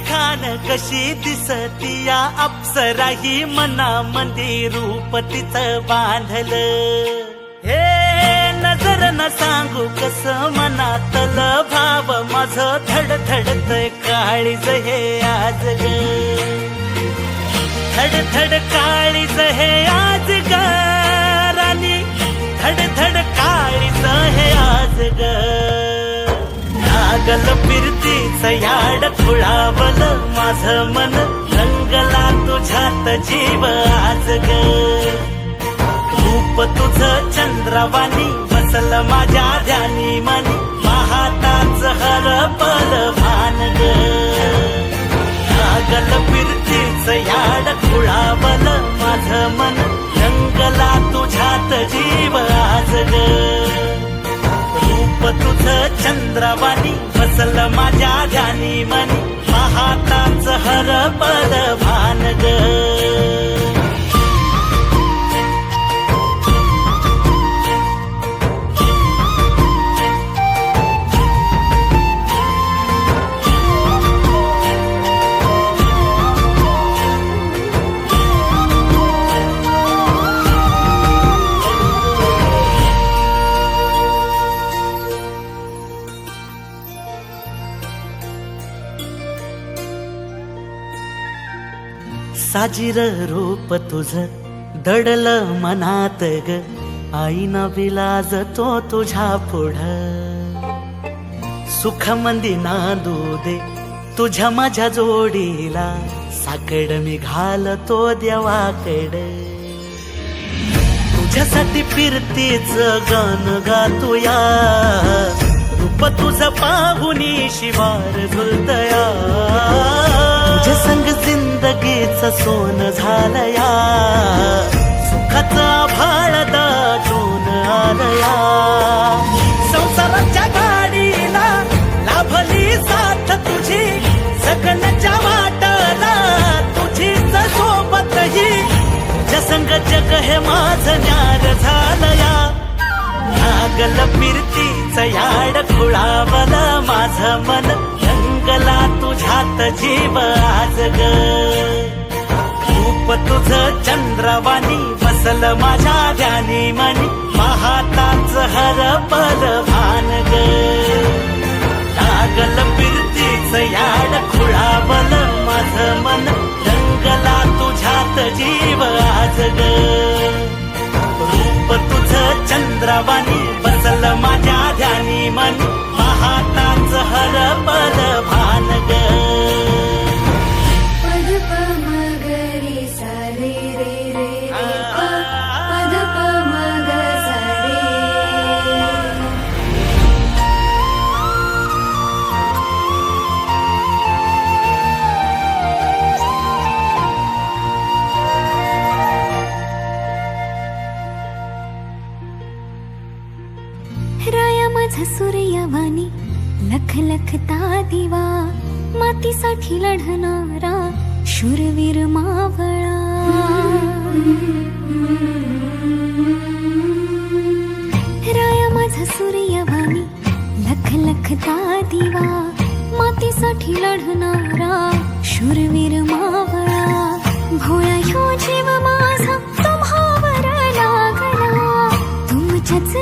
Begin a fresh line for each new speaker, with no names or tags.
खान कशी दिसती या अप्सरा ही मनामंदी रूप तिचं बांधलं. हे नजर न सांगू कस मनातल भाव माझं धडधडतय काळीज हे आज ग. धडधड काळीज हे आज ग राणी, धडधड काळीज हे आज ग. लागल फिरतीच याड खुळावलं माझं मन, रंगला तुझ्यात जीव आज ग. रूप तुझं चंद्रवाणी बसल माझ्या ध्यानी मनी, पाहताच हरपल भान ग. लागल फिरतीच याड खुळावल माझं मन, रंगला तुझ्यात जीव आज ग. रूप तुझं चंद्रवाणी बसल माझ्या ध्यानी मनी, पाहताच हरपल भान ग. साजीर रूप तुझं दडलं मनात ग, आईना विलाज तो तुझ्या पुढं. सुख मंदी नांदू दे तुझ्या माझ्या जोडीला, साकड मी घालतो देवाकड. तुझ्यासाठी फिरतीच गान गातोया, रूप तुझं पाहुनी शिवार झुलतया. तुझ्या संग जिंदगीच सोन झालया, सुखाचा भाळ दाटून आलया. संसाराच्या गाडीला लाभली साथ तुझी, जगण्याच्या वाटला तुझीच सोबत ही. तुझ्या संग जग हे माझं न्यार झालया. लागल फिरतीच याड खुळावल माझं मन, रंगला तुझ्यात जीव आज ग. रूप तुझं चंद्रवाणी बसल माझ्या ध्यानी मनी, पाहताच हरपल भान ग. लागल फिरतीच याड खुळावल माझं मन, रंगला तुझ्यात जीव आज ग. रूप तुझं चंद्रवाणी बसल माझ्या ध्यानी मनी, पाहताच हरपल भान ग.
पद प म ग रे सा रे रे रे रे प, पद प म ग सा रे. राया माझा सूर्यवाणी लख लखता दिवा, मातीसाठी लढणारा शूरवीर मावळा. राया माझा सूर्यवाणी लख लखता दिवा, मातीसाठी लढणारा शूरवीर मावळा. भोळा ह्यो जीव माझा तुम्हावर लागला, तुमच्याच